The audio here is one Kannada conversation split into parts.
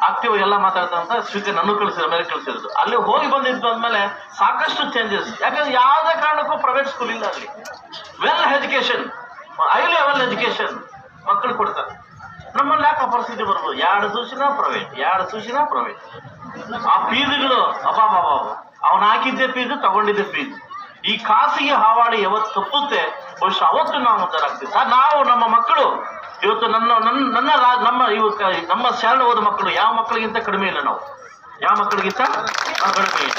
ಆಗ್ತೀವೋ ಎಲ್ಲ ಮಾತಾಡ್ತಾರಂತ ಸ್ವೀಕರ್ ನನ್ನ ಕಳಿಸಿದ್ರು, ಅಮೆರಿಕ ಕಳಿಸಿರೋದು. ಅಲ್ಲಿ ಹೋಗಿ ಬಂದಿದ್ದು ಅಂದಮೇಲೆ ಸಾಕಷ್ಟು ಚೇಂಜಸ್. ಯಾಕಂದ್ರೆ ಯಾವುದೇ ಕಾರಣಕ್ಕೂ ಪ್ರೈವೇಟ್ ಸ್ಕೂಲ್ ಇಲ್ಲ ಅಲ್ಲಿ. Well education, high level education ಮಕ್ಕಳು ಕೊಡ್ತಾರೆ. ನಮ್ಮಲ್ಲಿ ಯಾಕೆ ಪರಿಸ್ಥಿತಿ ಬರ್ಬೋದು? 2 ಸೂಚಿನ ಪ್ರೈವೇಟ್, 2 ಸೂಚಿನ ಪ್ರೈವೇಟ್. ಆ ಫೀಸ್ಗಳು ಅಬಾಬಾಬಾ, ಅವನು ಹಾಕಿದ್ದೆ ಫೀಸು, ತಗೊಂಡಿದ್ದೆ ಫೀಸು. ಈ ಖಾಸಗಿ ಹಾವಾಡಿ ಯಾವತ್ತು ತಪ್ಪುತ್ತೆ ಬಹುಶಃ ಅವತ್ತು ನಾವು ಉದ್ಧಾರಾಗ್ತೀವಿ. ನಾವು ನಮ್ಮ ಮಕ್ಕಳು ಇವತ್ತು ನಮ್ಮ ಶಾಲೆ ಹೋದ ಮಕ್ಕಳು ಯಾವ ಮಕ್ಕಳಿಗಿಂತ ಕಡಿಮೆ ಇಲ್ಲ. ನಾವು ಯಾವ ಮಕ್ಕಳಿಗಿಂತ ಕಡಿಮೆ ಇಲ್ಲ.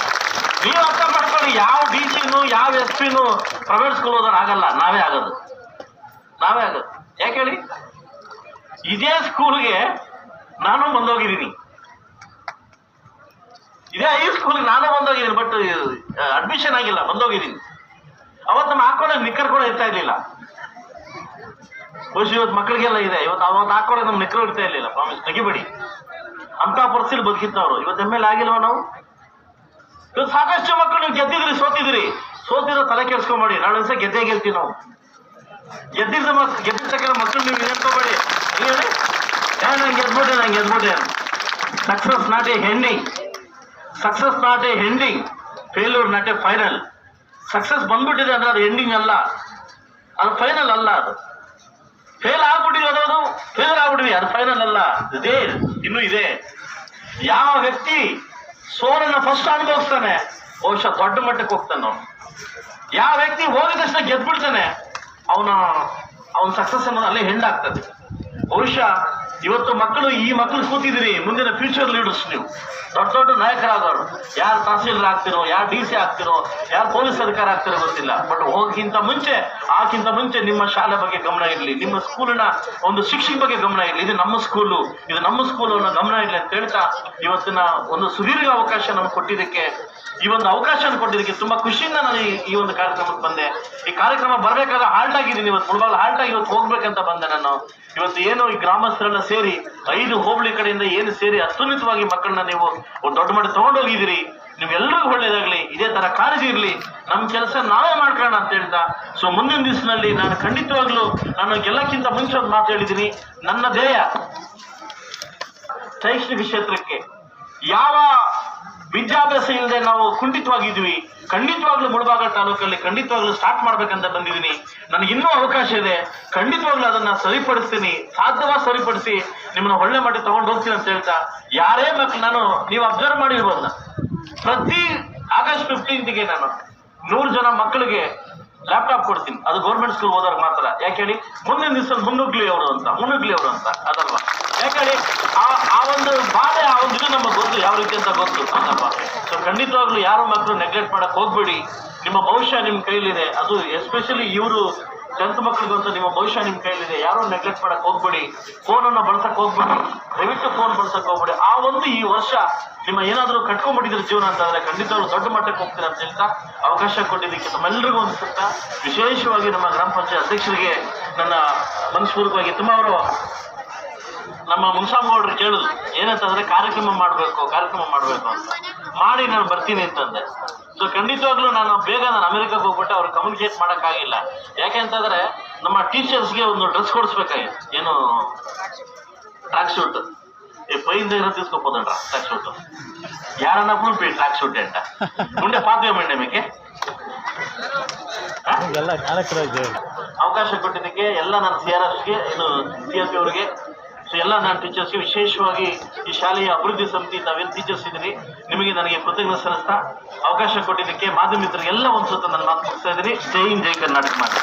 ನೀವು ಅರ್ಥ ಮಾಡ್ಕೊಳ್ಳಿ, ಯಾವ DC-ನೂ ಯಾವ SP-ನೂ ಪ್ರೈವೇಟ್ ಸ್ಕೂಲ್ ಹೋದ್ರೆ ಆಗಲ್ಲ, ನಾವೇ ಆಗೋದು. ಯಾಕೆ ಹೇಳಿ? ಇದೇ ಸ್ಕೂಲ್ಗೆ ನಾನು ಬಂದೋಗಿದ್ದೀನಿ, ಇದೇ ಈ ಸ್ಕೂಲ್ಗೆ ನಾನು ಬಂದೋಗಿದ್ದೀನಿ. ಬಟ್ ಅಡ್ಮಿಷನ್ ಆಗಿಲ್ಲ, ಬಂದೋಗಿದ್ದೀನಿ. ಅವತ್ತು ನಮ್ಮ ಹಾಕೊಳ್ಳೋದು ನಿಕ್ಕರ್ ಕೂಡ ಇರ್ತಾ ಇರ್ಲಿಲ್ಲ. ಬಹುಶಃ ಇವತ್ತು ಮಕ್ಕಳಿಗೆಲ್ಲ ಇದೆ. ಅವತ್ತು ಹಾಕೊಳ್ಳೋದು ನಮ್ಮ ನಿಕ್ಕರ್ ಇರ್ತಾ ಇರ್ಲಿಲ್ಲ. ಪ್ರಾಮಿಸ್ ತೆಗಿಬೇಡಿ, ಅಂತ ಪರಿಸ್ಥಿತಿ ಬದುಕಿದ್ದವರು. ಇವತ್ತು ML ಆಗಿಲ್ವ ನಾವು? ಇವತ್ತು ಸಾಕಷ್ಟು ಮಕ್ಕಳು ನೀವು ಗೆದ್ದಿದ್ರಿ, ಸೋತಿದ್ರು ತಲೆ ಕೆಡ್ಸ್ಕೊಂಬೇಡಿ. ನಾಳೆ ದಿವಸ ಗೆಲ್ತೀವಿ ನಾವು. ಗೆದ್ದಿದ್ದ ಮಕ್ಕಳು ನೀವು ಹೇಳ್ಕೋಬೇಡಿ, ಹೇಳಿ ನಂಗೆ ಗೆದ್ಬಿಟ್ಟೆ. Success not a ending, failure not a final. Success ಬಂದ್ಬಿಟ್ಟಿದೆ ಅಂದ್ರೆ ಅದು ಎಂಡಿಂಗ್ ಅಲ್ಲ, ಅದು ಫೈನಲ್ ಅಲ್ಲ. ಅದು ಫೇಲ್ ಆಗ್ಬಿಟ್ಟಿದೆ, ಅದು ಫೈನಲ್ ಅಲ್ಲ. ಇನ್ನೂ ಇದೆ. ಯಾವ ವ್ಯಕ್ತಿ ಸೋಲನ್ನ ಫಸ್ಟ್ ಅನುಭವಿಸ್ತಾನೆ ಬಹುಶಃ ದೊಡ್ಡ ಮಟ್ಟಕ್ಕೆ ಹೋಗ್ತಾನೆ ಅವನು. ಯಾವ ವ್ಯಕ್ತಿ ಹೋಗಿದ ತಕ್ಷಣ ಗೆದ್ಬಿಡ್ತಾನೆ ಅವನ ಸಕ್ಸಸ್ ಅನ್ನೋದು ಅಲ್ಲೇ ಹೆಂಡಾಗ್ತದೆ. ಬಹುಶಃ ಇವತ್ತು ಈ ಮಕ್ಕಳು ಕೂತಿದ್ದೀರಿ, ಮುಂದಿನ ಫ್ಯೂಚರ್ ಲೀಡರ್ಸ್. ನೀವು ದೊಡ್ಡ ನಾಯಕರಾಗೋರು. ಯಾರು ತಹಸೀಲ್ದಾರ್ ಆಗ್ತಿರೋ, ಯಾರು DC ಆಗ್ತಿರೋ, ಯಾರು ಪೊಲೀಸ್ ಅಧಿಕಾರ ಆಗ್ತಿರೋ ಗೊತ್ತಿಲ್ಲ. ಬಟ್ ಆಕ್ಕಿಂತ ಮುಂಚೆ ನಿಮ್ಮ ಶಾಲೆ ಬಗ್ಗೆ ಗಮನ ಇರಲಿ, ನಿಮ್ಮ ಸ್ಕೂಲಿನ ಒಂದು ಶಿಕ್ಷಕ ಬಗ್ಗೆ ಗಮನ ಇರಲಿ. ಇದು ನಮ್ಮ ಸ್ಕೂಲು ಅನ್ನೋ ಗಮನ ಇರಲಿ ಅಂತ ಹೇಳ್ತಾ ಇವತ್ತಿನ ಒಂದು ಸುದೀರ್ಘ ಅವಕಾಶ ನಮ್ಗೆ ಕೊಟ್ಟಿದ್ದಕ್ಕೆ, ಈ ಒಂದು ಅವಕಾಶ ಕೊಟ್ಟಿದ್ದಕ್ಕೆ ತುಂಬಾ ಖುಷಿಯಿಂದ ನಾನು ಈ ಒಂದು ಕಾರ್ಯಕ್ರಮಕ್ಕೆ ಬಂದೆ. ಈ ಕಾರ್ಯಕ್ರಮ ಬರಬೇಕಾದ್ರೆ ಹಾಲ್ಟ್ ಆಗಿದ್ದೀನಿ. ಇವತ್ತು ಮುಳಬಾಗಿಲು ಹಾಲ್ಟ್ ಆಗಿ ಇವತ್ತು ಹೋಗ್ಬೇಕಂತ ಬಂದೆ ನಾನು. ಇವತ್ತು ಏನು ಈ ಗ್ರಾಮಸ್ಥರೆಲ್ಲ ಸೇರಿ 5 ಹೋಬಳಿ ಕಡೆಯಿಂದ ಏನು ಸೇರಿ ಅತ್ಯುನ್ನತವಾಗಿ ಮಕ್ಕಳನ್ನ ನೀವು ದೊಡ್ಡ ಮಟ್ಟ ತಗೊಂಡೋಗಿದ್ದೀರಿ. ನಿಮ್ಗೆಲ್ಲರಿಗೂ ಒಳ್ಳೇದಾಗ್ಲಿ, ಇದೇ ತರ ಕಾಳಜಿ ಇರಲಿ, ನಮ್ಮ ಕೆಲಸ ನಾವೇ ಮಾಡ್ಕೊಳ್ಳೋಣ ಅಂತ ಹೇಳ್ತಾ, ಸೊ ಮುಂದಿನ ದಿವಸದಲ್ಲಿ ನಾನು ಖಂಡಿತವಾಗ್ಲೂ ಎಲ್ಲಕ್ಕಿಂತ ಮುಂಚೆ ಒಂದು ಮಾತು ಹೇಳಿದ್ದೀನಿ. ನನ್ನ ಧ್ಯೇಯ ಶೈಕ್ಷಣಿಕ ಕ್ಷೇತ್ರಕ್ಕೆ ಯಾವ ವಿದ್ಯಾಭ್ಯಾಸ ಇಲ್ಲದೆ ನಾವು ಕುಂಠಿತವಾಗಿದ್ವಿ, ಖಂಡಿತವಾಗ್ಲೂ ಮುಳಬಾಗಿಲು ತಾಲೂಕಲ್ಲಿ ಖಂಡಿತವಾಗ್ಲೂ ಸ್ಟಾರ್ಟ್ ಮಾಡ್ಬೇಕಂತ ಬಂದಿದ್ದೀನಿ. ನನಗೆ ಇನ್ನೂ ಅವಕಾಶ ಇದೆ, ಖಂಡಿತವಾಗ್ಲೂ ಅದನ್ನ ಸರಿಪಡಿಸ್ತೀನಿ, ಸಾಧ್ಯವಾಗಿ ಸರಿಪಡಿಸಿ ನಿಮ್ಮನ್ನ ಒಳ್ಳೆ ಮಾಡಿ ತಗೊಂಡು ಹೋಗ್ತೀನಿ ಅಂತ ಹೇಳ್ತಾ, ಯಾರೇ ಮಕ್ಕಳು ನೀವು ಅಬ್ಸರ್ವ್ ಮಾಡಿರ್ಬೋದು, ಪ್ರತಿ ಆಗಸ್ಟ್ 15ಗೆ ನಾನು 100 ಜನ ಮಕ್ಕಳಿಗೆ ಲ್ಯಾಪ್ಟಾಪ್ ಕೊಡ್ತೀನಿ. ಅದು ಗೌರ್ಮೆಂಟ್ ಸ್ಕೂಲ್ ಹೋದವ್ರಿಗೆ ಮಾತ್ರ. ಯಾಕೆ ಹೇಳಿ? ಮುಂದಿನ ದಿವಸ ಮುನ್ನುಗ್ಲಿ ಅವರು ಅಂತ ಅದಲ್ವಾ? ಯಾಕೆ ಹೇಳಿ? ಆ ಒಂದು ಬಾಧೆ, ಆ ಒಂದು ಇದು ನಮಗೆ ಗೊತ್ತು, ಯಾವ ರೀತಿ ಅಂತ ಗೊತ್ತು ಅಂತಪ್ಪ. ಸೊ ಖಂಡಿತವಾಗ್ಲೂ ಯಾರು ಮಕ್ಕಳು ನೆಗ್ಲೆಕ್ಟ್ ಮಾಡಕ್ ಹೋಗ್ಬೇಡಿ. ನಿಮ್ಮ ಭವಿಷ್ಯ ನಿಮ್ಮ ಕೈಲಿದೆ. ಅದು ಎಸ್ಪೆಷಲಿ ಇವರು 10th ಮಕ್ಕಳಿಗಂತೂ ನಿಮ್ಮ ಭವಿಷ್ಯ ನಿಮ್ಮ ಕೈಲಿದೆ. ಯಾರು ನೆಗ್ಲೆಕ್ಟ್ ಮಾಡಕ್ ಹೋಗ್ಬೇಡಿ. ಫೋನನ್ನು ಬಳಸಕ್ ಹೋಗ್ಬೇಡಿ, ದಯವಿಟ್ಟು ಫೋನ್ ಬಳಸಕ್ ಹೋಗ್ಬೇಡಿ. ಈ ವರ್ಷ ನಿಮ್ಮ ಏನಾದರೂ ಕಟ್ಕೊಂಡ್ಬಿಟ್ಟಿದ್ರೆ ಜೀವನ ಅಂತಂದ್ರೆ ಖಂಡಿತವಾಗ್ಲೂ ದೊಡ್ಡ ಮಟ್ಟಕ್ಕೆ ಹೋಗ್ತೀರಾ ಅಂತ ಹೇಳ್ತಾ ಅವಕಾಶ ಕೊಟ್ಟಿದ್ದಕ್ಕೆ ತಮ್ಮೆಲ್ಲರಿಗೂ ಅನಿಸುತ್ತಾ, ವಿಶೇಷವಾಗಿ ನಮ್ಮ ಗ್ರಾಮ ಪಂಚಾಯತ್ ಅಧ್ಯಕ್ಷರಿಗೆ ನನ್ನ ಮನಸ್ಪೂರ್ವಕವಾಗಿ ಅವರು ನಮ್ಮ ಮುನ್ಸಾಮಗೌಡರು ಕೇಳಿದ್ರು ಏನಂತಂದ್ರೆ ಕಾರ್ಯಕ್ರಮ ಮಾಡಬೇಕು ಅಂತ ಮಾಡಿ ನಾನು ಬರ್ತೀನಿ ಅಂತಂದೆ. ಸೊ ಖಂಡಿತವಾಗ್ಲೂ ನಾನು ಅಮೆರಿಕಕ್ಕೆ ಹೋಗ್ಬಿಟ್ಟು ಅವ್ರಿಗೆ ಕಮ್ಯುನಿಕೇಟ್ ಮಾಡೋಕ್ಕಾಗಿಲ್ಲ. ಯಾಕೆ ಅಂತಂದ್ರೆ ನಮ್ಮ ಟೀಚರ್ಸ್ಗೆ ಒಂದು ಡ್ರೆಸ್ ಕೊಡಿಸ್ಬೇಕಾಗಿತ್ತು. ಏನು ಟ್ರ್ಯಾಕ್ ಶೂಟ್ ಪೈಯಿಂದ ಏನೋ తీసుకుపోతుండ్రా ಟ್ರ್ಯಾಕ್ ಶೂಟ್ ಯಾರನ್ನ ಪುಲ್ಪಿ ಟ್ರ್ಯಾಕ್ ಶೂಟ್ ಅಂತ ಮುಂದೆ ಪಾತ್ವೆ ಮೇಕೆ ಅವಕಾಶ ಕೊಟ್ಟಿದ್ದಕ್ಕೆ ಎಲ್ಲ ನನ್ನ CRFಗೆ CRP ಅವರಿಗೆ, ಸೊ ಎಲ್ಲ ನಾನು ಟೀಚರ್ಸ್ಗೆ, ವಿಶೇಷವಾಗಿ ಈ ಶಾಲೆಯ ಅಭಿವೃದ್ಧಿ ಸಮಿತಿ ತಾವೇನು ಟೀಚರ್ಸ್ ಇದ್ದೀರಿ ನಿಮಗೆ ನನಗೆ ಕೃತಜ್ಞತೆ ಸಲ್ಲಿಸ್ತಾ ಅವಕಾಶ ಕೊಟ್ಟಿದ್ದಕ್ಕೆ ಮಾಧ್ಯಮ ಮಿತ್ರರಿಗೆಲ್ಲ ಒಂದು ಸುತ್ತ ನಾನು ಮಾತು ಮುಗಿಸ್ತಾ ಇದ್ದೀನಿ. ಜೈ ಹಿಂದ್, ಜೈ ಕರ್ನಾಟಕ ಮಾತು.